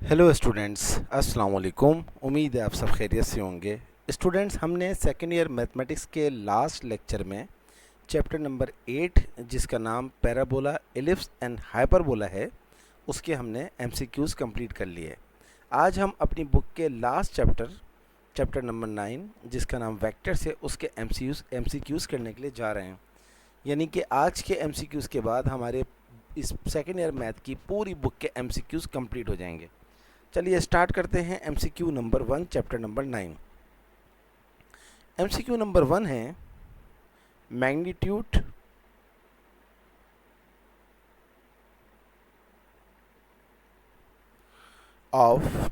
Hello students, अस्सलाम वालेकुम। उम्मीद है आप सब खैरियत से होंगे। स्टूडेंट्स, हमने सेकेंड ईयर मैथमेटिक्स के लास्ट लेक्चर में चैप्टर नंबर 8 जिसका नाम पैराबोला, एलिप्स एंड हाइपरबोला है, उसके हमने एमसीक्यूज़ कंप्लीट कर लिए। आज हम अपनी बुक के लास्ट चैप्टर नंबर 9 जिसका नाम वेक्टर्स है, उसके एमसीक्यूज़ करने के लिए जा रहे हैं। यानी कि आज के एमसीक्यूज़ के बाद हमारे इस सेकेंड ईयर मैथ की पूरी बुक के एमसीक्यूज़ कंप्लीट हो जाएंगे। चलिए स्टार्ट करते हैं MCQ number 1 chapter number 9। MCQ number 1 है magnitude of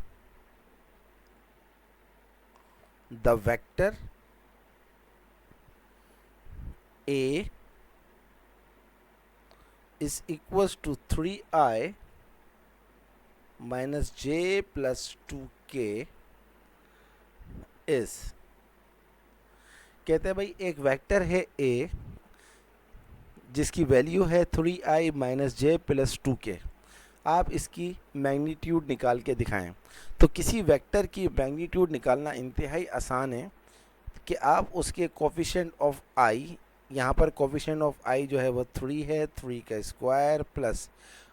the vector A is equals to 3i minus J plus 2k is. कहते हैं भाई एक वेक्टर है ए जिसकी वैल्यू है 3i minus J plus 2k। आप इसकी मैग्नीट्यूड निकाल के दिखाएं। तो किसी वेक्टर की मैग्नीट्यूड निकालना इंतहाई आसान है कि आप उसके कोफिशिएंट ऑफ आई, यहाँ पर कोफिशिएंट ऑफ आई जो है वो 3 है, 3 का स्क्वायर प्लस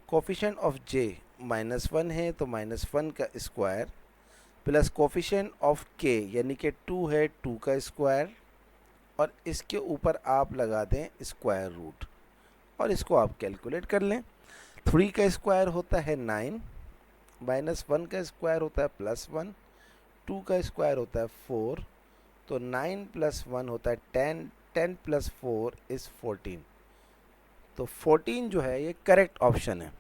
कोफिशिएंट ऑफ जे -1 है तो -1 का स्क्वायर प्लस कोफिशिएंट ऑफ के यानी कि 2 है, 2 का स्क्वायर, और इसके ऊपर आप लगा दें स्क्वायर रूट और इसको आप कैलकुलेट कर लें। 3 का स्क्वायर होता है 9, -1 का स्क्वायर होता है +1, 2 का स्क्वायर होता है 4, तो 9 + 1 होता है 10, 10 + 4 इज़ 14। तो 14 जो है ये करेक्ट ऑप्शन है।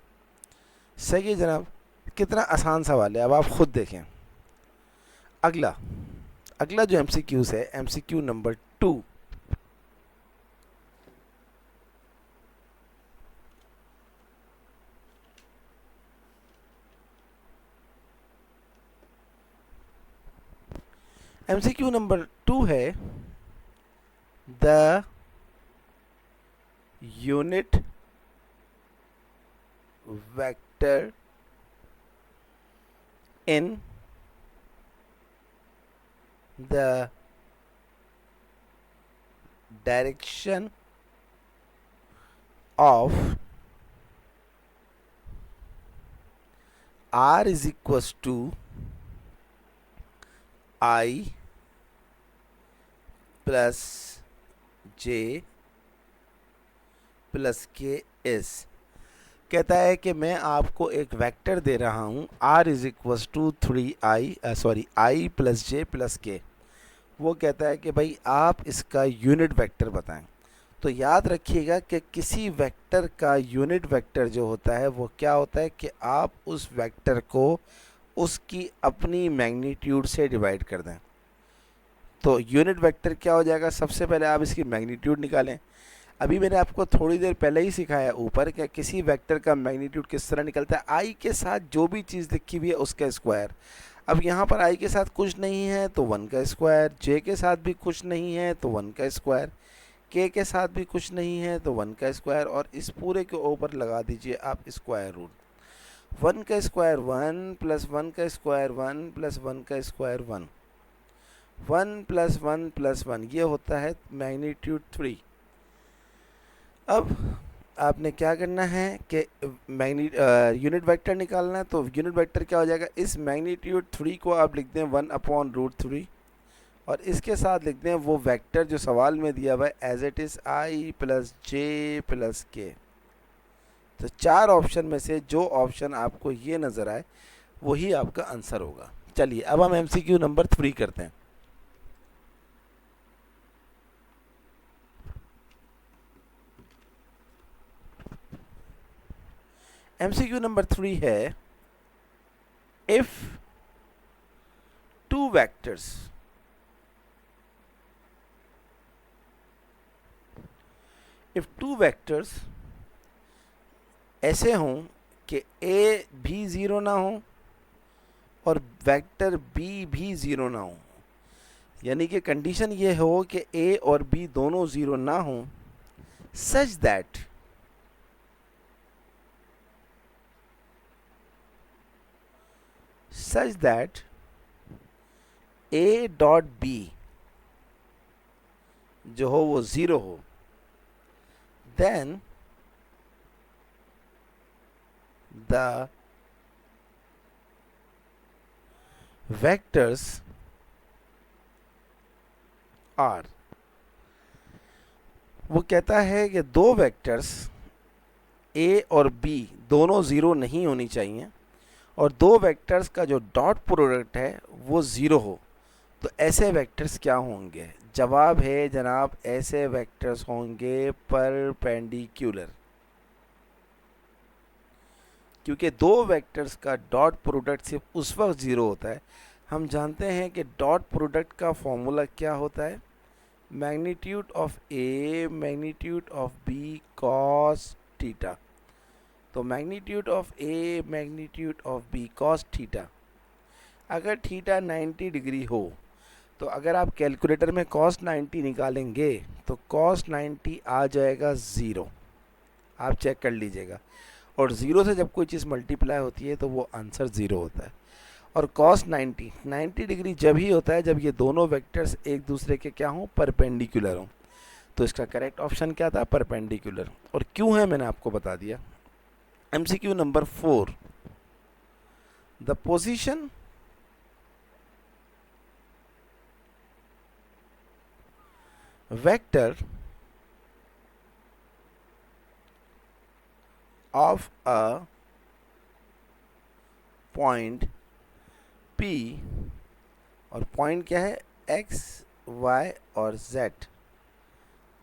सही है जनाब, कितना आसान सवाल है, अब आप खुद देखें। अगला अगला जो एमसीक्यूज़ है, एमसीक्यू नंबर 2। एमसीक्यू नंबर 2 है the unit vector in the direction of r is equals to I plus j plus k is। कहता है कि मैं आपको एक वेक्टर दे रहा हूँ r is equals to 3i plus J plus K. वो कहता है कि भाई आप इसका यूनिट वेक्टर बताएं। तो याद रखिएगा कि किसी वेक्टर का यूनिट वेक्टर जो होता है वो क्या होता है कि आप उस वेक्टर को उसकी अपनी मैग्नीट्यूड से डिवाइड कर दें। तो यूनिट वेक्टर क्या हो जाएगा, सबसे पहले आप इसकी मैग्नीट्यूड निकालें। अभी मैंने आपको थोड़ी देर पहले ही सिखाया ऊपर कि किसी वेक्टर का मैग्नीट्यूड किस तरह निकलता है। आई के साथ जो भी चीज़ लिखी हुई है उसका स्क्वायर। अब यहाँ पर आई के साथ कुछ नहीं है तो 1 का स्क्वायर, जे के साथ भी कुछ नहीं है तो 1 का स्क्वायर, के साथ भी कुछ नहीं है तो 1 का स्क्वायर, और इस पूरे के ऊपर लगा दीजिए आप स्क्वायर रूट। 1 का स्क्वायर 1 प्लस 1 का स्क्वायर 1 प्लस 1 का स्क्वायर 1, 1 प्लस 1 प्लस 1, ये होता है मैग्नीट्यूड 3। अब आपने क्या करना है कि यूनिट वेक्टर निकालना है। तो यूनिट वेक्टर क्या हो जाएगा, इस मैग्नीट्यूड 3 को आप लिख दें 1/√3 और इसके साथ लिख दें वो वेक्टर जो सवाल में दिया हुआ है as it is I plus J plus K. तो 4 ऑप्शन में से जो ऑप्शन आपको ये नज़र आए वही आपका आंसर होगा। चलिए अब हम एमसीक्यू नंबर 3 करते हैं। एमसीक्यू नंबर 3 है इफ टू वेक्टर्स ऐसे हों कि ए भी ज़ीरो ना हो और वेक्टर बी भी ज़ीरो ना हो, यानी कि कंडीशन ये हो कि ए और बी दोनों ज़ीरो ना हो, such that such that A dot B जो हो वो 0 हो, देन द vectors आर, वो कहता है कि दो वेक्टर्स ए और बी दोनों 0 नहीं होनी चाहिए और दो वेक्टर्स का जो डॉट प्रोडक्ट है वो 0 हो, तो ऐसे वेक्टर्स क्या होंगे? जवाब है जनाब, ऐसे वेक्टर्स होंगे परपेंडिकुलर, क्योंकि दो वेक्टर्स का डॉट प्रोडक्ट सिर्फ उस वक्त 0 होता है। हम जानते हैं कि डॉट प्रोडक्ट का फॉर्मूला क्या होता है, magnitude of A magnitude of B cos theta. तो magnitude of A magnitude of B cos theta, अगर थीटा 90 डिग्री हो तो अगर आप कैलकुलेटर में कॉस 90 निकालेंगे तो कॉस 90 आ जाएगा 0, आप चेक कर लीजिएगा। और 0 से जब कोई चीज़ मल्टीप्लाई होती है तो वो आंसर 0 होता है। और कॉस 90 डिग्री जब ही होता है जब ये दोनों वेक्टर्स एक दूसरे के क्या हों, परपेंडिकुलर हों। तो इसका करेक्ट ऑप्शन क्या था, परपेंडिकुलर। और क्यों है मैंने आपको बता दिया। MCQ number 4, the position vector of a point P, और पॉइंट क्या है, x, y और z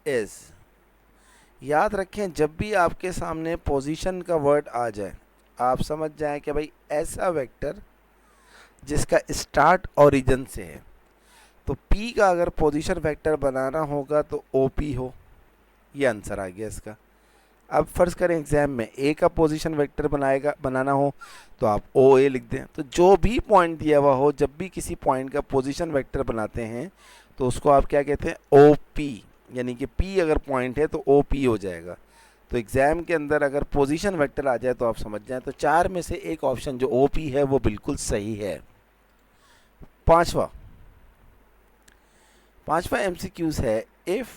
is, याद रखें जब भी आपके सामने पोजीशन का वर्ड आ जाए आप समझ जाएं कि भाई ऐसा वेक्टर जिसका स्टार्ट ओरिजिन से है। तो P का अगर पोजीशन वेक्टर बनाना होगा तो OP हो, ये आंसर आ गया इसका। अब फर्ज करें एग्जाम में ए का पोजीशन वेक्टर बनाना हो तो आप OA लिख दें। तो जो भी पॉइंट दिया हुआ हो, जब भी किसी पॉइंट का पोजीशन वेक्टर बनाते हैं तो उसको आप क्या कहते हैं, OP, यानी कि P अगर पॉइंट है तो OP हो जाएगा। तो एग्जाम के अंदर अगर पोजीशन वेक्टर आ जाए तो आप समझ जाएं। तो 4 में से एक ऑप्शन जो OP है वो बिल्कुल सही है। पांचवा MCQs है, इफ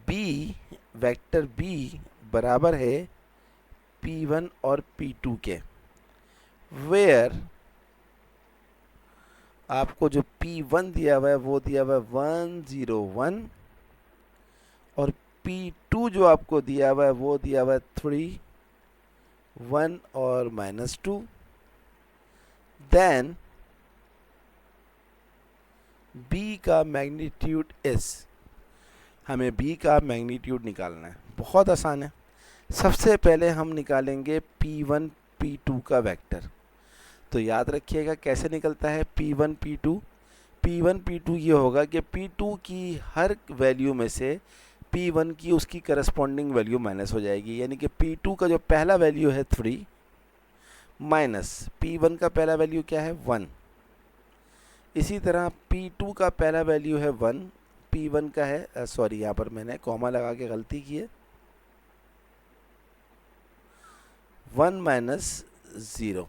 बी वेक्टर B बराबर है P1 और P2 के, वेयर आपको जो P1 दिया हुआ है वो दिया हुआ है 1 0 1 और P2 जो आपको दिया हुआ है वो दिया हुआ है 3 1 और -2, देन B का मैग्नीट्यूड इज, हमें B का मैग्नीट्यूड निकालना है। बहुत आसान है। सबसे पहले हम निकालेंगे P1 P2 का वेक्टर। तो याद रखिएगा कैसे निकलता है P1 P2 ये होगा कि P2 की हर वैल्यू में से P1 की उसकी करस्पॉन्डिंग वैल्यू माइनस हो जाएगी, यानी कि P2 का जो पहला वैल्यू है 3 माइनस P1 का पहला वैल्यू क्या है 1। इसी तरह P2 का पहला वैल्यू है 1, P1 का है सॉरी यहाँ पर मैंने कॉमा लगा के गलती की है, 1 माइनस 0।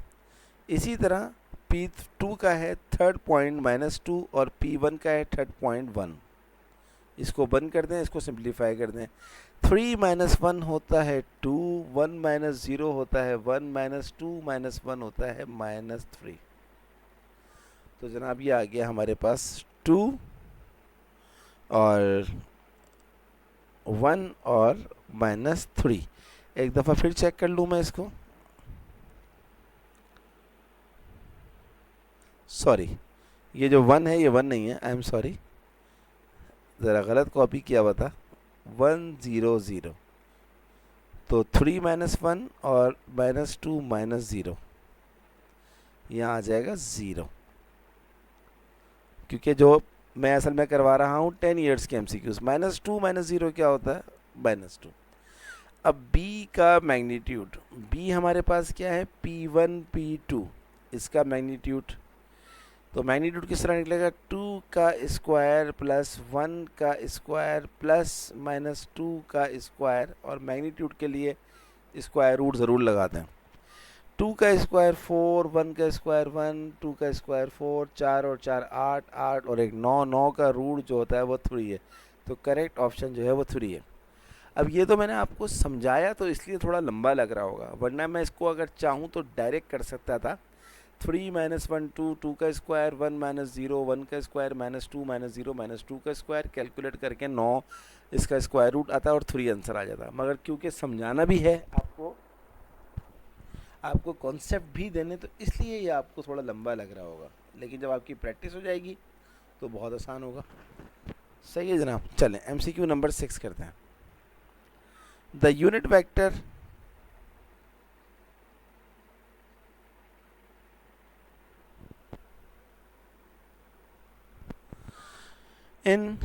इसी तरह P2 का है थर्ड पॉइंट -2 और P1 का है थर्ड पॉइंट 1। इसको बंद कर दें, इसको सिंप्लीफाई कर दें। 3 माइनस 1 होता है 2, 1 माइनस 0 होता है 1, माइनस 2 माइनस 1 होता है -3। तो जनाब ये आ गया हमारे पास 2 और 1 और -3। एक दफ़ा फिर चेक कर लूँ मैं इसको, सॉरी ये जो 1 है ये 1 नहीं है, आई एम सॉरी, ज़रा गलत कॉपी किया हुआ था, 1 0 0। तो 3 माइनस 1 और -2 -0, यहाँ आ जाएगा 0, क्योंकि जो मैं असल में करवा रहा हूँ 10 ईयर्स के MCQs। -2 -0 क्या होता है, -2। अब B का मैग्नीट्यूड, B हमारे पास क्या है P1 P2, इसका मैग्नीट्यूड, तो मैग्नीट्यूड किस तरह निकलेगा, 2 का स्क्वायर प्लस 1 का स्क्वायर प्लस -2 का स्क्वायर, और मैग्नीट्यूड के लिए स्क्वायर रूट ज़रूर लगाते हैं। 2 का स्क्वायर 4, 1 का स्क्वायर 1, 2 का स्क्वायर 4, 4 और 4 8, 8 और एक 9, 9 का रूट जो होता है वो 3 है। तो करेक्ट ऑप्शन जो है वो 3 है। अब ये तो मैंने आपको समझाया तो इसलिए थोड़ा लंबा लग रहा होगा, वरना मैं इसको अगर चाहूँ तो डायरेक्ट कर सकता था। 3 माइनस 1 2, 2 का स्क्वायर 1 माइनस 0, 1 का स्क्वायर माइनस 2 माइनस 0 माइनस 2 का स्क्वायर, कैलकुलेट करके 9 इसका स्क्वायर रूट आता है और 3 आंसर आ जाता। मगर क्योंकि समझाना भी है आपको कॉन्सेप्ट भी देने, तो इसलिए ये आपको थोड़ा लंबा लग रहा होगा, लेकिन जब आपकी प्रैक्टिस हो जाएगी तो बहुत आसान होगा। सही है जनाब। चलें MCQ नंबर 6 करते हैं। The unit vector in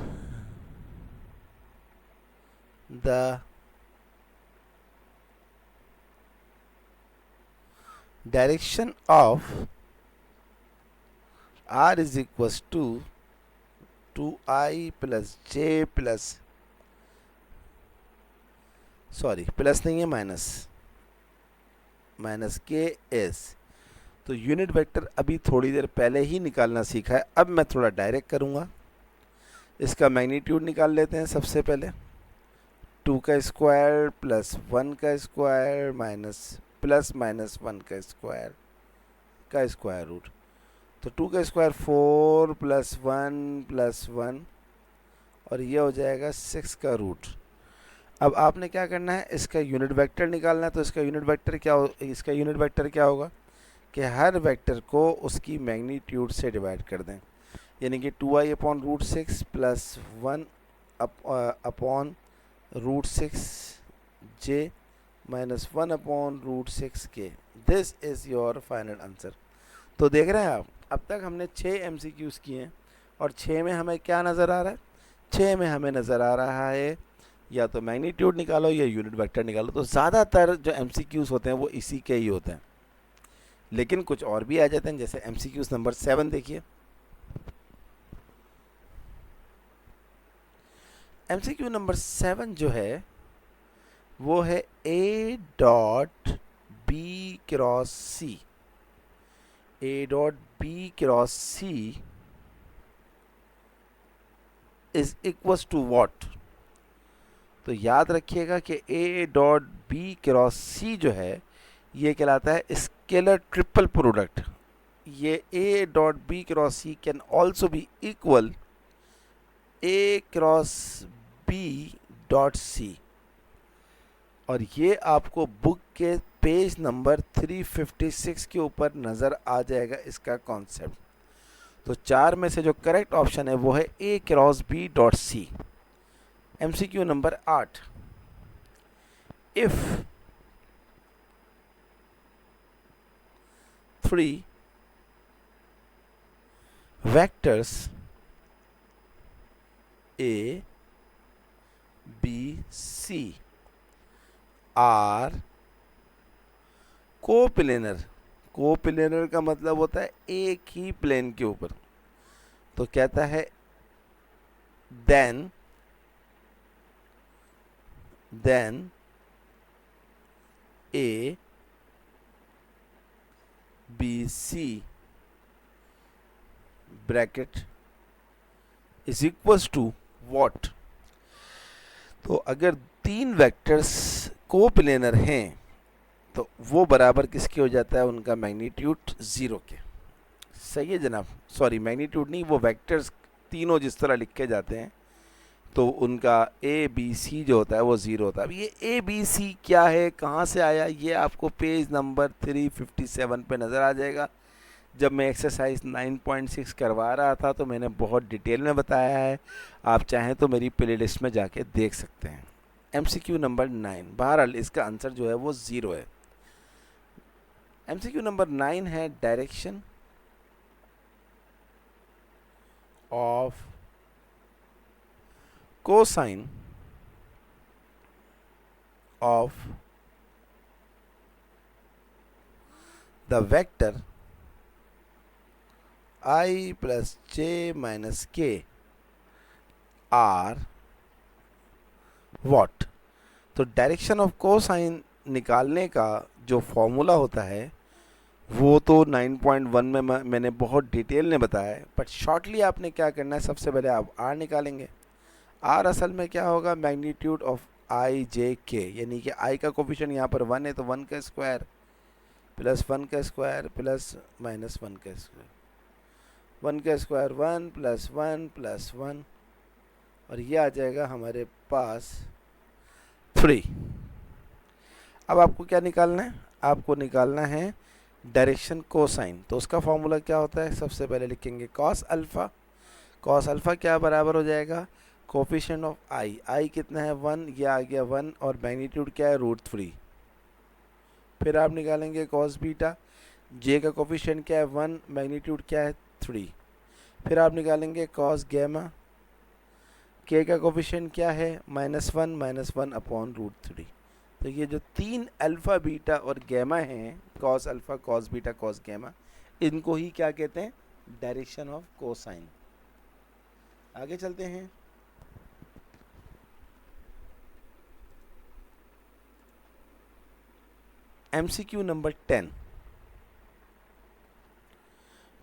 the direction of r is equals to 2i plus j plus, sorry plus नहीं है, माइनस के एस। तो यूनिट वेक्टर अभी थोड़ी देर पहले ही निकालना सीखा है, अब मैं थोड़ा डायरेक्ट करूँगा। इसका मैग्नीट्यूड निकाल लेते हैं सबसे पहले। 2 का स्क्वायर प्लस 1 का स्क्वायर माइनस प्लस माइनस 1 का स्क्वायर रूट। तो 2 का स्क्वायर 4 प्लस 1 और ये हो जाएगा 6 का रूट। अब आपने क्या करना है, इसका यूनिट वेक्टर निकालना है। तो इसका यूनिट वेक्टर क्या होगा कि हर वेक्टर को उसकी मैग्नीट्यूड से डिवाइड कर दें, यानी कि 2i upon root 6 plus 1 upon root 6 j minus 1 upon root 6 k। This is your final answer. तो देख रहे हैं आप, अब तक हमने 6 MCQs किए हैं और 6 में हमें क्या नज़र आ रहा है? 6 में हमें नज़र आ रहा है या तो मैग्नीट्यूड निकालो या यूनिट वेक्टर निकालो। तो ज़्यादातर जो MCQs होते हैं वो इसी के ही होते हैं, लेकिन कुछ और भी आ जाते हैं। जैसे MCQs नंबर 7 देखिए। MCQ नंबर 7 जो है वो है A dot B cross C. A dot B cross C is equals to what? तो याद रखिएगा कि A dot B cross C जो है ये कहलाता है स्केलर ट्रिपल प्रोडक्ट। ये A dot B cross C can also be equal A cross B dot C, और ये आपको बुक के पेज नंबर 356 के ऊपर नज़र आ जाएगा इसका कॉन्सेप्ट। तो 4 में से जो करेक्ट ऑप्शन है वो है A cross B dot C. MCQ number 8। If 3 vectors A, B, C are coplanar. Coplanar का मतलब होता है एक ही प्लेन के ऊपर। तो कहता है then A B C bracket is equals to what? तो अगर 3 वेक्टर्स कोप्लेनर हैं तो वो बराबर किसके हो जाता है? उनका मैग्नीट्यूड 0 के। सही है जनाब। सॉरी, मैग्नीट्यूड नहीं, वो वेक्टर्स तीनों जिस तरह लिखे जाते हैं तो उनका ABC जो होता है वो 0 होता है। अब ये ABC क्या है, कहाँ से आया, ये आपको पेज नंबर 357 पे नज़र आ जाएगा। जब मैं एक्सरसाइज 9.6 करवा रहा था तो मैंने बहुत डिटेल में बताया है, आप चाहें तो मेरी प्लेलिस्ट में जाके देख सकते हैं। MCQ number 9। बहरहाल इसका आंसर जो है वो 0 है। MCQ नंबर 9 है direction of cosine of the vector I plus j minus k are what? तो डायरेक्शन ऑफ कोसाइन निकालने का जो फॉर्मूला होता है वो तो 9.1 में मैंने बहुत डिटेल में बताया है, बट शॉर्टली आपने क्या करना है, सबसे पहले आप आर निकालेंगे। आर असल में क्या होगा, मैग्नीट्यूड ऑफ आई जे के, यानी कि आई का कोफिशिएंट यहाँ पर 1 है तो 1 का स्क्वायर प्लस 1 का स्क्वायर प्लस माइनस 1 का स्क्वायर, 1 का स्क्वायर 1 प्लस 1 और ये आ जाएगा हमारे पास 3। अब आपको क्या निकालना है, आपको निकालना है डायरेक्शन कोसाइन। तो उसका फॉर्मूला क्या होता है, सबसे पहले लिखेंगे कॉस अल्फ़ा। कॉस अल्फ़ा क्या बराबर हो जाएगा, कोफिशिएंट ऑफ आई, आई कितना है 1, ये आ गया 1 और मैग्नीट्यूड क्या है √3। फिर आप निकालेंगे कॉस बीटा, जे का कोफिशिएंट क्या है 1, मैग्नीट्यूड क्या है 3। फिर आप निकालेंगे कॉस गैमा, के का कोफिशिएंट क्या है -1 अपॉन √3। तो ये जो 3 अल्फ़ा बीटा और गैमा हैं, cos alpha cos beta cos gamma, इनको ही क्या कहते हैं, डायरेक्शन ऑफ कोसाइन। आगे चलते हैं। MCQ नंबर 10,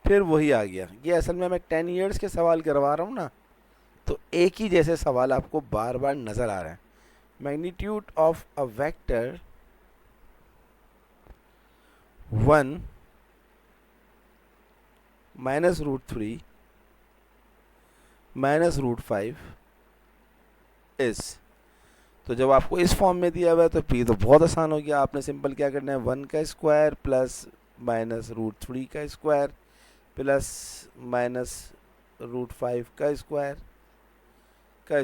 फिर वही आ गया। ये असल में मैं 10 इयर्स के सवाल करवा रहा हूँ ना, तो एक ही जैसे सवाल आपको बार बार नज़र आ रहा है। मैग्नीट्यूड ऑफ अ वेक्टर 1 -√3 -√5 इस, तो जब आपको इस फॉर्म में दिया हुआ है तो पी तो बहुत आसान हो गया। आपने सिंपल क्या करना है, 1 का स्क्वायर प्लस -√3 का स्क्वायर प्लस -√5 का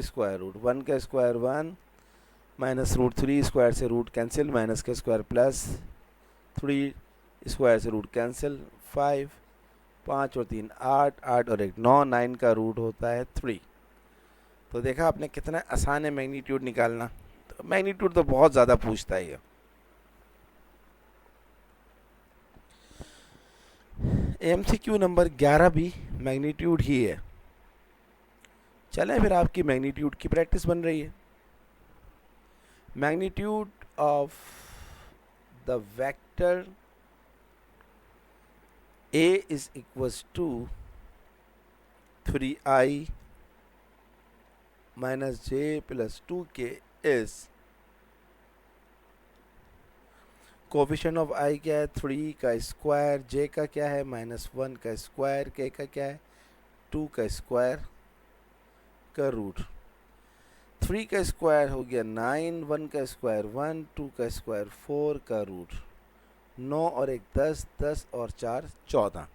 स्क्वायर रूट, 1 का स्क्वायर 1 -√3 स्क्वायर से रूट कैंसिल, माइनस का स्क्वायर प्लस 3 स्क्वायर से रूट कैंसिल, 5 5 और 3 8 8 और 1 9, 9 का रूट होता है 3। तो देखा आपने कितना आसान है मैग्नीट्यूड निकालना। तो मैग्नीट्यूड तो बहुत ज़्यादा पूछता है ये। MCQ नंबर 11 भी मैग्नीट्यूड ही है। चलें फिर, आपकी मैग्नीट्यूड की प्रैक्टिस बन रही है। Magnitude of the vector A is equals to 3i minus j plus 2k is, coefficient of i क्या है 3 का स्क्वायर, j का क्या है -1 का स्क्वायर, k का क्या है 2 का स्क्वायर का रूट। 3 का स्क्वायर हो गया 9, 1 का स्क्वायर 1, 2 का स्क्वायर 4 का रूट 9 और 1 10, 10 और 4 14।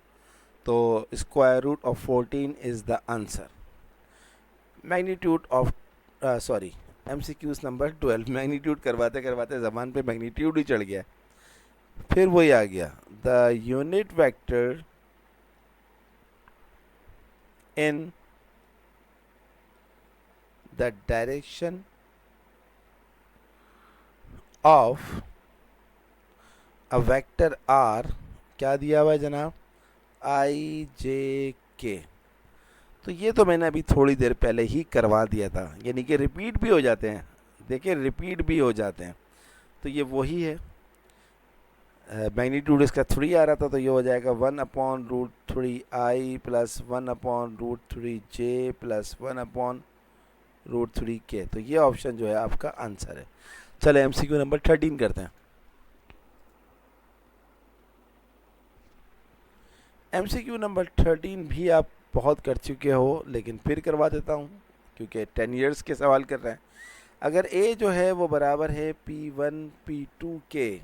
तो square root of 14 is the answer. Magnitude of sorry MCQs number 12, magnitude करवाते करवाते ज़बान पे मैग्नीट्यूड ही चढ़ गया। फिर वही आ गया, the unit vector in the direction of a vector R, क्या दिया हुआ है जनाब, आई जे के। तो ये तो मैंने अभी थोड़ी देर पहले ही करवा दिया था, यानी कि रिपीट भी हो जाते हैं। देखिए रिपीट भी हो जाते हैं। तो ये वही है, मैग्नीट्यूड इसका 3 आ रहा था, तो ये हो जाएगा 1/√3i plus 1/√3j plus 1/√3k। तो ये ऑप्शन जो है आपका आंसर है। चले MCQ नंबर 13 करते हैं। MCQ नंबर 13 भी आप बहुत कर चुके हो, लेकिन फिर करवा देता हूँ क्योंकि 10 इयर्स के सवाल कर रहे हैं। अगर A जो है वो बराबर है P1 P2 के,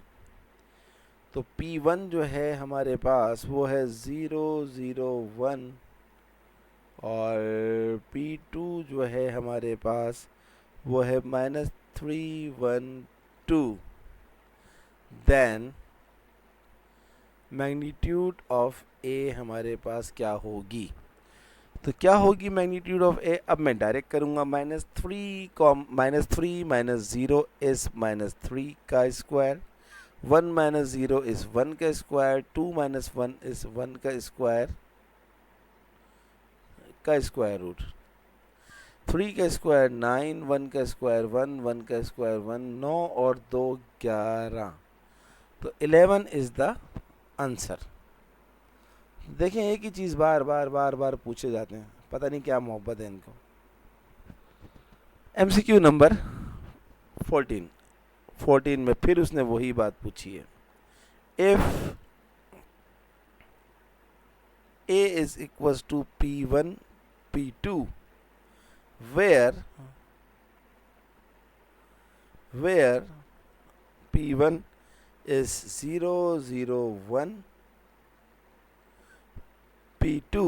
तो P1 जो है हमारे पास वो है 0 0 1 और P2 जो है हमारे पास वो है -3 1 2। देन मैग्नीट्यूड ऑफ A हमारे पास क्या होगी, तो क्या होगी मैग्नीट्यूड ऑफ A। अब मैं डायरेक्ट करूँगा, -3 -0 इज़ -3 का स्क्वायर, 1 -0 इज़ 1 का स्क्वायर, 2 - 1 इज़ 1 का स्क्वायर रूट, 3 का स्क्वायर 9, 1 का स्क्वायर 1, 1 का स्क्वायर 1, 9 और 2 11। तो 11 इज़ द आंसर। देखें एक ही चीज़ बार बार बार बार पूछे जाते हैं, पता नहीं क्या मोहब्बत है इनको। MCQ नंबर 14 में फिर उसने वही बात पूछी है। If A is equals to P1 P2 where P1 is 0 0 1, P2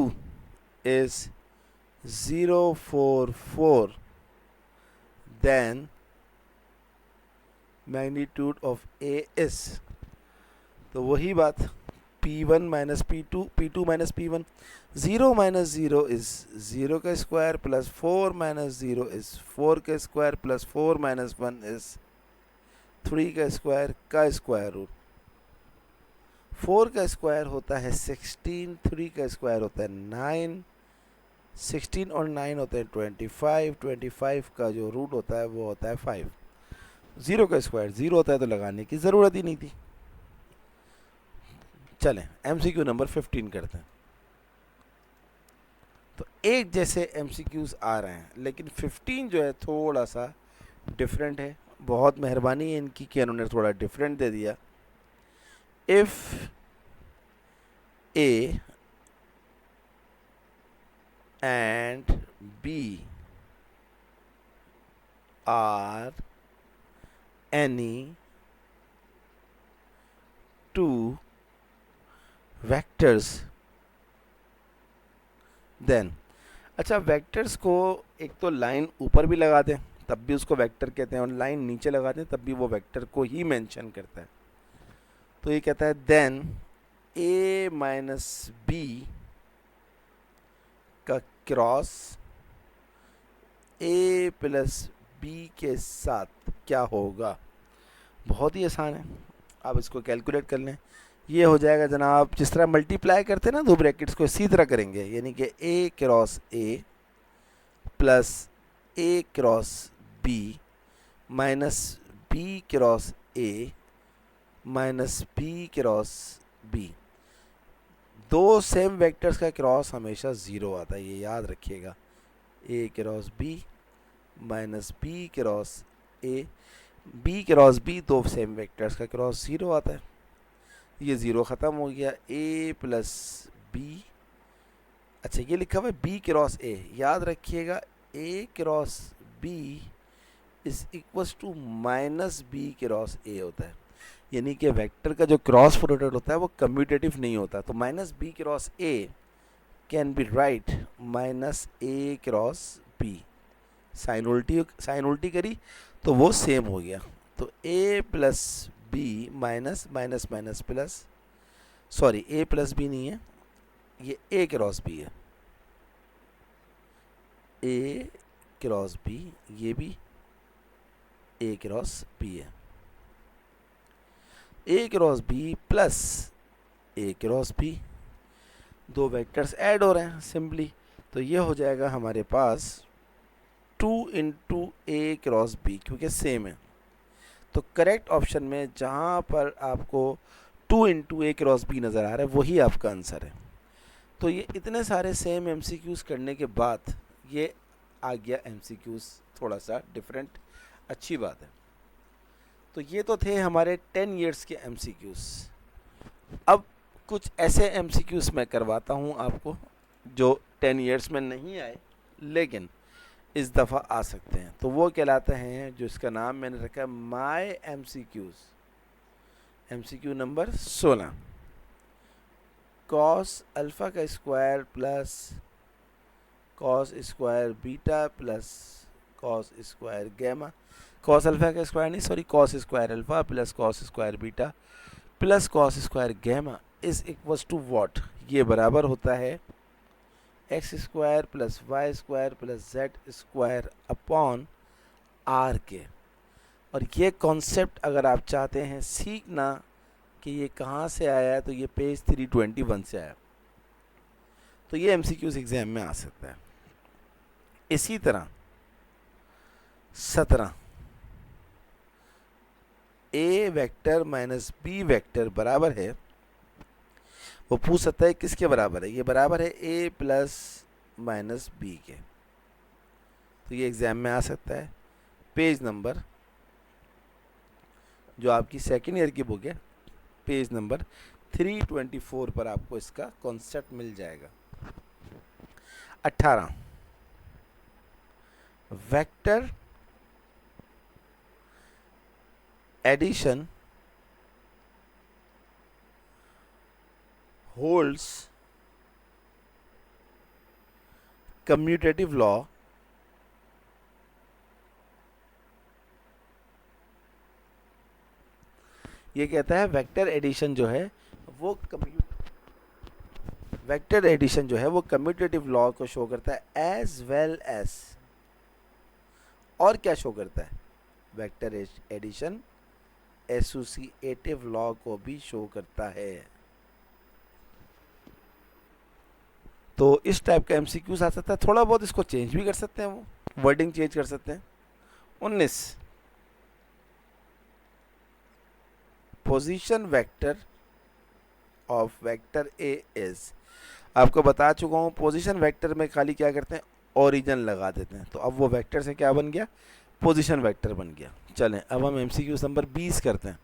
is 0 4 4, then magnitude of A is, तो वही बात, P1 minus P2, P2 minus P1, 0 minus 0 is 0 का स्क्वायर प्लस 4 minus 0 is 4 का स्क्वायर प्लस 4 minus 1 is 3 का square root. 4 का square होता है 16, 3 का स्क्वायर होता है 9, 16 और 9 होते हैं 25, 25 का जो रूट होता है वो होता है 5। 0 का स्क्वायर 0 होता है तो लगाने की ज़रूरत ही नहीं थी। चलें MCQ नंबर 15 करते हैं। तो एक जैसे MCQs आ रहे हैं, लेकिन 15 जो है थोड़ा सा डिफरेंट है। बहुत मेहरबानी है इनकी कि उन्होंने थोड़ा डिफरेंट दे दिया। If A and B are any two vectors, then, अच्छा वेक्टर्स को एक तो लाइन ऊपर भी लगा दें तब भी उसको वेक्टर कहते हैं, और लाइन नीचे लगा दें तब भी वो वेक्टर को ही मेंशन करता है। तो ये कहता है देन A माइनस B का क्रॉस A प्लस B के साथ क्या होगा। बहुत ही आसान है, आप इसको कैलकुलेट कर लें। ये हो जाएगा जनाब, जिस तरह मल्टीप्लाई करते हैं ना दो ब्रैकेट्स को, इसी तरह करेंगे, यानी कि A cross A plus A cross B minus B cross A minus B cross B। दो सेम वेक्टर्स का क्रॉस हमेशा ज़ीरो आता है, ये याद रखिएगा। A cross B minus B cross A, B cross B, दो सेम वेक्टर्स का क्रॉस ज़ीरो आता है। ये ज़ीरो ख़त्म हो गया, A प्लस B। अच्छा ये लिखा हुआ है B क्रॉस A, याद रखिएगा A cross B is equals to minus B cross A होता है, यानी कि वेक्टर का जो क्रॉस प्रोडक्ट होता है वो कम्यूटेटिव नहीं होता। तो minus B cross A can be right minus A cross B। Sign उल्टी करी तो वो सेम हो गया। तो A plus B minus minus minus plus, sorry A plus B नहीं है, ये A क्रॉस B है। A क्रॉस B, ये भी A क्रॉस B है। A cross B plus A cross B, दो वेक्टर्स ऐड हो रहे हैं सिंपली। तो ये हो जाएगा हमारे पास 2 इंटू A क्रॉस B, क्योंकि सेम है। तो करेक्ट ऑप्शन में जहाँ पर आपको 2 इंटू A क्रॉस B नज़र आ रहा है वही आपका आंसर है। तो ये इतने सारे सेम MCQs करने के बाद ये आ गया MCQs थोड़ा सा डिफरेंट, अच्छी बात है। तो ये तो थे हमारे 10 इयर्स के MCQs। अब कुछ ऐसे MCQs मैं करवाता हूँ आपको जो 10 इयर्स में नहीं आए लेकिन इस दफ़ा आ सकते हैं। तो वो कहलाते हैं, जो इसका नाम मैंने रखा है my MCQs। MCQ number 16, cos alpha का square plus cos square beta plus cos square gamma, cos alpha का स्क्वायर नहीं, sorry, cos square alpha plus cos square beta plus cos square gamma is equals to what. ये बराबर होता है X square plus Y square plus Z square upon R के। और ये concept अगर आप चाहते हैं सीखना कि ये कहाँ से आया है, तो ये पेज 321 से आया। तो ये MCQs एग्ज़ाम में आ सकता है। इसी तरह 17, A vector minus B vector बराबर है वो पूछ सकता है किसके बराबर है, ये बराबर है a प्लस माइनस बी के। तो ये एग्जाम में आ सकता है। पेज नंबर, जो आपकी सेकेंड ईयर की बुक है, पेज नंबर 324 पर आपको इसका कॉन्सेप्ट मिल जाएगा। 18 vector addition holds commutative law ये कहता है वेक्टर एडिशन जो है वो कम्यूटेटिव लॉ को शो करता है एज वेल एज, और क्या शो करता है, वेक्टर एडिशन एसोसिएटिव लॉ को भी शो करता है। तो इस टाइप का एमसीक्यूज आ सकता है, थोड़ा बहुत इसको चेंज भी कर सकते हैं, वो वर्डिंग चेंज कर सकते हैं। 19 position vector of vector A is, आपको बता चुका हूँ पोजीशन वेक्टर में खाली क्या करते हैं, ओरिजिन लगा देते हैं। तो अब वो वेक्टर से क्या बन गया, पोजीशन वेक्टर बन गया। चलें अब हम एमसीक्यूज नंबर 20 करते हैं।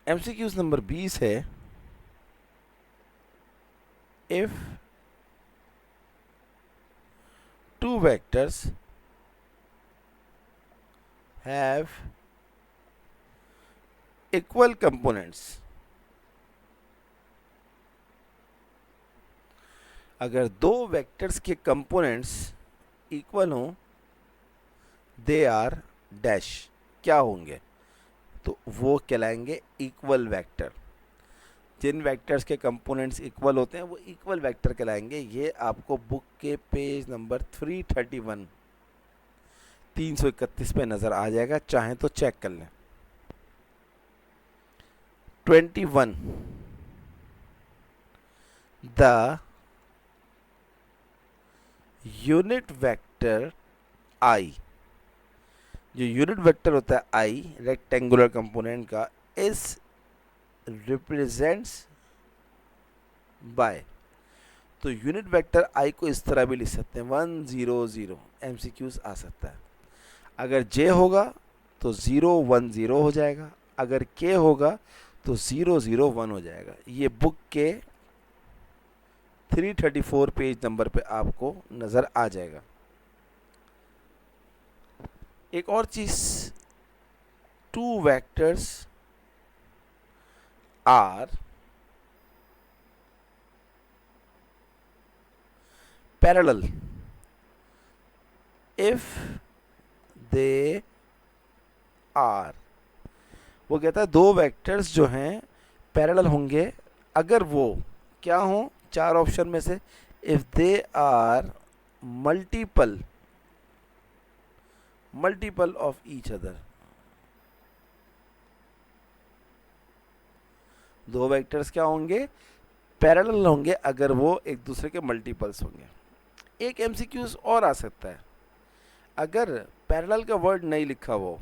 एमसीक्यूज नंबर 20 है, if two vectors have equal components, अगर दो वेक्टर्स के कंपोनेंट्स इक्वल हों, दे आर डैश, क्या होंगे, तो वो कहलाएंगे इक्वल वेक्टर। जिन वेक्टर्स के कंपोनेंट्स इक्वल होते हैं वो इक्वल वेक्टर कहलाएंगे। ये आपको बुक के पेज नंबर 331 331 पे नज़र आ जाएगा, चाहें तो चेक कर लें। 21 द यूनिट वेक्टर आई, जो यूनिट वेक्टर होता है आई रेक्टेंगुलर कंपोनेंट का, इस रिप्रेजेंट्स बाय, तो यूनिट वेक्टर आई को इस तरह भी लिख सकते हैं 1 0 0, एमसीक्यूज आ सकता है। अगर जे होगा तो 0 1 0 हो जाएगा, अगर के होगा तो 0 0 1 हो जाएगा। ये बुक के 334 पेज नंबर पे आपको नज़र आ जाएगा। एक और चीज़, two vectors are parallel if they are, वो कहता है दो वेक्टर्स जो हैं पैरेलल होंगे अगर वो क्या हों, चार ऑप्शन में से, if they are multiple of each other, दो वेक्टर्स क्या होंगे, पैरेलल होंगे अगर वो एक दूसरे के मल्टीपल्स होंगे। एक एमसीक्यूज और आ सकता है, अगर पैरेलल का वर्ड नहीं लिखा हो,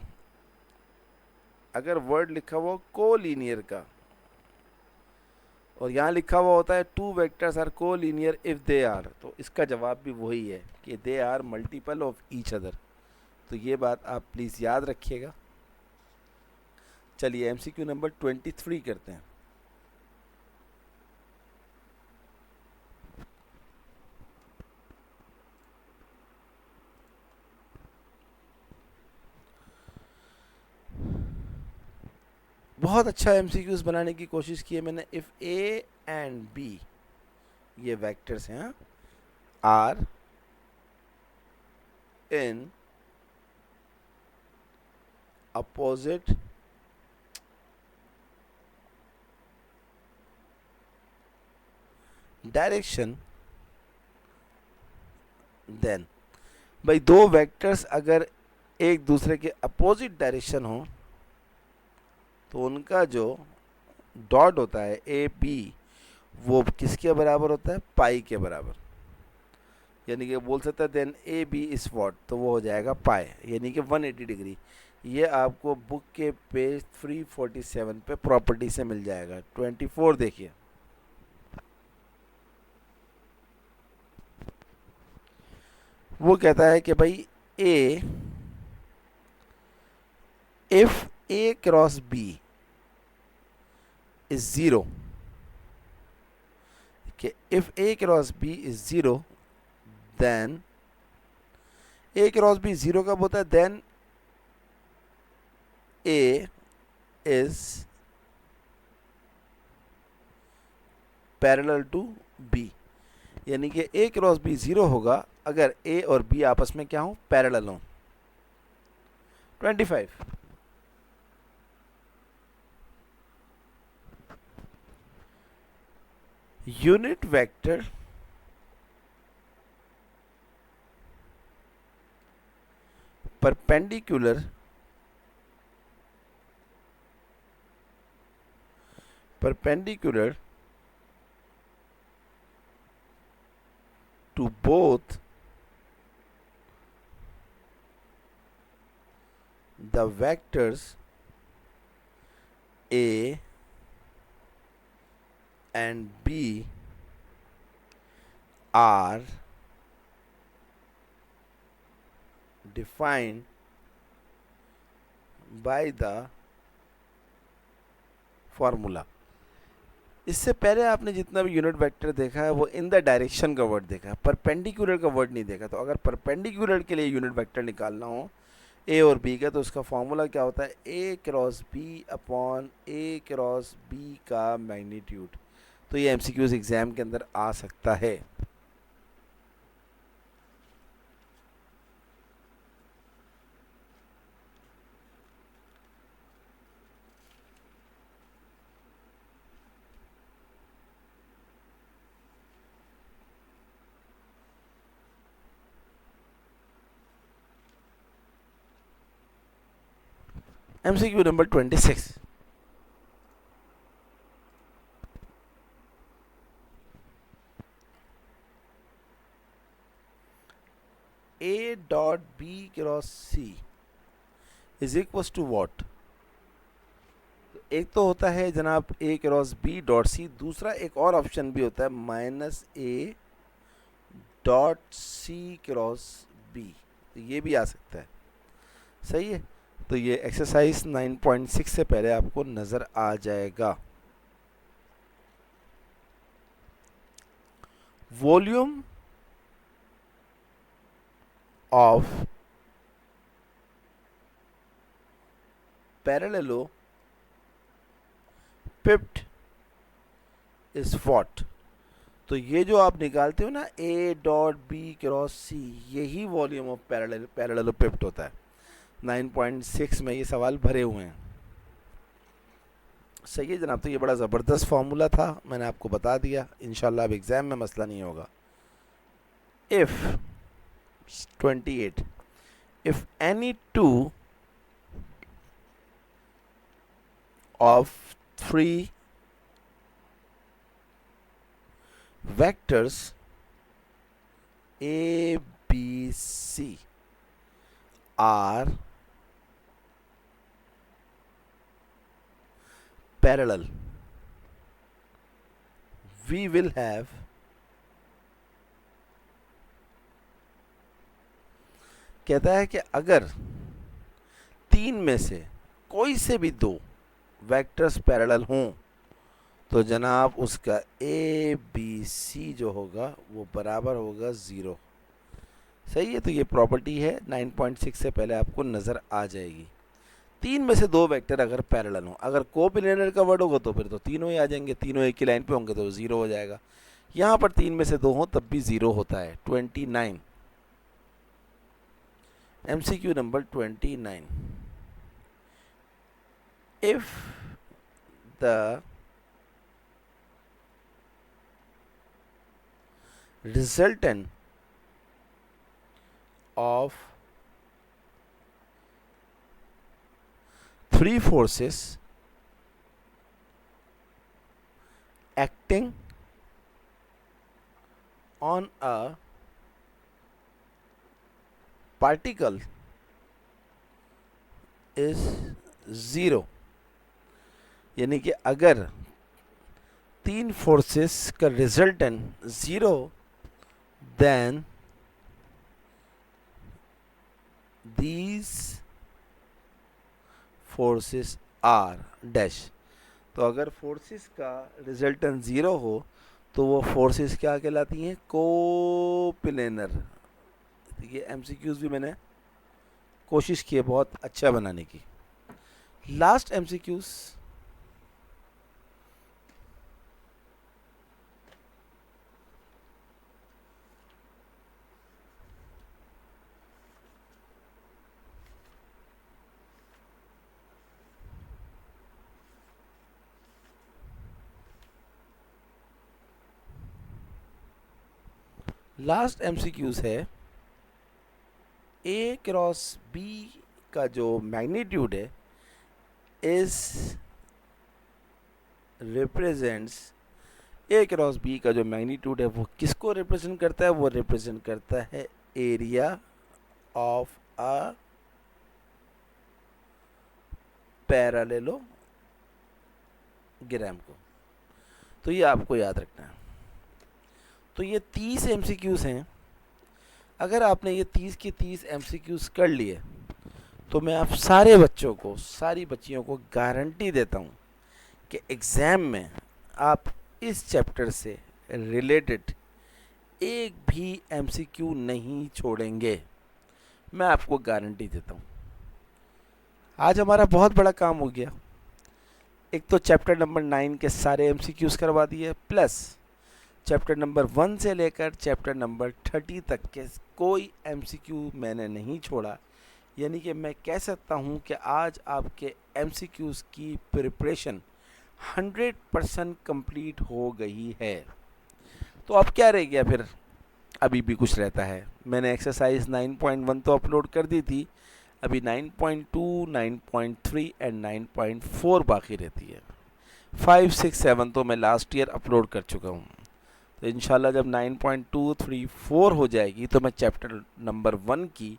अगर वर्ड लिखा हुआ कोलिनियर का, और यहाँ लिखा हुआ होता है two vectors are collinear if they are, तो इसका जवाब भी वही है कि they are multiple of each other. तो ये बात आप प्लीज़ याद रखिएगा। चलिए एमसीक्यू नंबर 23 करते हैं। बहुत अच्छा एमसीक्यूज बनाने की कोशिश की है मैंने। इफ़ ए एंड बी, ये वेक्टर्स हैं, are in opposite direction, then, भाई दो वेक्टर्स अगर एक दूसरे के अपोजिट डायरेक्शन हो तो उनका जो डॉट होता है ए बी, वो किसके बराबर होता है, पाई के बराबर। यानी कि बोल सकता है then A B is what, तो वो हो जाएगा पाई, यानी कि 180 डिग्री। ये आपको बुक के पेज 347 पे प्रॉपर्टी से मिल जाएगा। 24 देखिए, वो कहता है कि भाई A, if A cross B is zero, कि if A cross B is zero then, A cross B zero कब होता है, then A is parallel to B, यानी कि ए क्रॉस बी जीरो होगा अगर ए और बी आपस में क्या हो, पैरेलल हो। 25, unit vector perpendicular to both the vectors A and B are defined by the formula। इससे पहले आपने जितना भी यूनिट वेक्टर देखा है वो इन द डायरेक्शन का वर्ड देखा है, परपेंडिकुलर का वर्ड नहीं देखा। तो अगर परपेंडिकुलर के लिए यूनिट वेक्टर निकालना हो ए और बी का, तो उसका फॉर्मूला क्या होता है, ए क्रॉस बी अपॉन ए क्रॉस बी का मैग्नीट्यूड। तो ये एमसीक्यूज एग्जाम के अंदर आ सकता है। MCQ number 26, A dot B cross C is equal to what. एक तो होता है जनाब A cross B dot C, दूसरा एक और ऑप्शन भी होता है minus A dot C cross B, तो ये भी आ सकता है। सही है, तो ये एक्सरसाइज 9.6 से पहले आपको नजर आ जाएगा। Volume of parallelepiped is what. तो ये जो आप निकालते हो ना A dot B cross C, यही वॉल्यूम ऑफ पैरेललोपिप्ड होता है। 9.6 में ये सवाल भरे हुए हैं। सही है जनाब, तो ये बड़ा ज़बरदस्त फार्मूला था, मैंने आपको बता दिया। इंशाल्लाह अब एग्ज़ाम में मसला नहीं होगा। If 28, if any two of 3 vectors A, B, C are parallel, we will have कहता है कि अगर तीन में से कोई से भी दो वेक्टर्स पैरेलल हों तो जनाब उसका ए बी सी जो होगा वो बराबर होगा 0। सही है, तो ये प्रॉपर्टी है 9.6 से पहले आपको नज़र आ जाएगी। तीन में से दो वेक्टर अगर पैरेलल हों, अगर कोप्लेनर का वर्ड होगा तो फिर तो तीनों ही आ जाएंगे, तीनों एक ही लाइन पे होंगे तो 0 हो जाएगा। यहाँ पर तीन में से दो हों तब भी 0 होता है। 29, MCQ number 29, if the resultant of three forces acting on a particle is zero, यानी कि अगर तीन फोर्सेस का resultant zero, then these forces are dash. तो अगर फोर्सेस का रिजल्टेंट ज़ीरो हो तो वो फोर्सेस क्या कहलाती हैं? कोप्लेनर। ये एमसीक्यूज भी मैंने कोशिश की है बहुत अच्छा बनाने की। लास्ट एमसीक्यूज, लास्ट एमसीक्यूज है ए क्रॉस बी का जो मैग्नीट्यूड है is represents, A cross B का जो मैग्नीट्यूड है वो किसको रिप्रेजेंट करता है? वो रिप्रेजेंट करता है एरिया ऑफ अ पैरेललोग्राम को। तो ये आपको याद रखना है। तो ये 30 एमसीक्यूज हैं। अगर आपने ये 30 की 30 एमसीक्यूज कर लिए तो मैं आप सारे बच्चों को, सारी बच्चियों को गारंटी देता हूँ कि एग्ज़ाम में आप इस चैप्टर से रिलेटेड एक भी एमसीक्यू नहीं छोड़ेंगे। मैं आपको गारंटी देता हूँ। आज हमारा बहुत बड़ा काम हो गया। एक तो चैप्टर नंबर 9 के सारे एमसीक्यूज करवा दिए, प्लस चैप्टर नंबर 1 से लेकर चैप्टर नंबर 30 तक के कोई एमसीक्यू मैंने नहीं छोड़ा। यानी कि मैं कह सकता हूँ कि आज आपके एमसीक्यूज की प्रिपरेशन 100% कंप्लीट हो गई है। तो अब क्या रह गया फिर? अभी भी कुछ रहता है। मैंने एक्सरसाइज 9.1 तो अपलोड कर दी थी, अभी 9.2, 9.3 एंड 9.4 बाकी रहती है। 5, 6, 7 तो मैं लास्ट ईयर अपलोड कर चुका हूँ। तो इंशाल्लाह जब 9.2, 3, 4 हो जाएगी तो मैं चैप्टर नंबर 1 की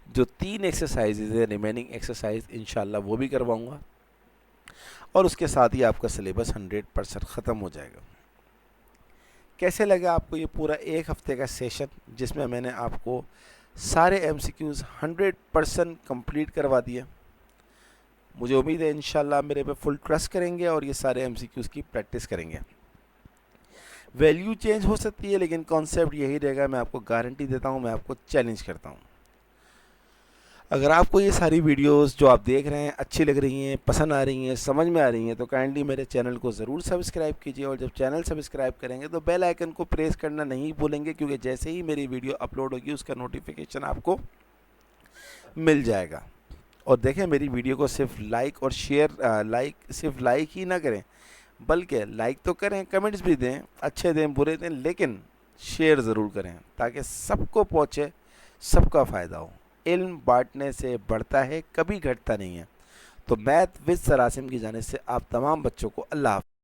जो 3 एक्सरसाइजेज है, रिमेनिंग एक्सरसाइज, इंशाल्लाह वो भी करवाऊँगा और उसके साथ ही आपका सिलेबस 100% ख़त्म हो जाएगा। कैसे लगा आपको ये पूरा एक हफ्ते का सेशन जिसमें मैंने आपको सारे एमसीक्यूज़ 100% कंप्लीट करवा दिए? मुझे उम्मीद है इंशाल्लाह मेरे पे फुल ट्रस्ट करेंगे और ये सारे एमसीक्यूज़ की प्रैक्टिस करेंगे। वैल्यू चेंज हो सकती है लेकिन कॉन्सेप्ट यही रहेगा। मैं आपको गारंटी देता हूँ, मैं आपको चैलेंज करता हूँ। अगर आपको ये सारी वीडियोस जो आप देख रहे हैं अच्छी लग रही हैं, पसंद आ रही हैं, समझ में आ रही हैं, तो काइंडली मेरे चैनल को ज़रूर सब्सक्राइब कीजिए। और जब चैनल सब्सक्राइब करेंगे तो बेल आइकन को प्रेस करना नहीं भूलेंगे, क्योंकि जैसे ही मेरी वीडियो अपलोड होगी उसका नोटिफिकेशन आपको मिल जाएगा। और देखें, मेरी वीडियो को सिर्फ लाइक और शेयर, सिर्फ लाइक ही ना करें, बल्कि लाइक तो करें, कमेंट्स भी दें, अच्छे दें बुरे दें, लेकिन शेयर ज़रूर करें ताकि सबको पहुँचे, सबका फ़ायदा हो। इल्म बांटने से बढ़ता है, कभी घटता नहीं है। तो मैथ विद सर आसिम की जानिब से आप तमाम बच्चों को अल्लाह हाफ़िज़।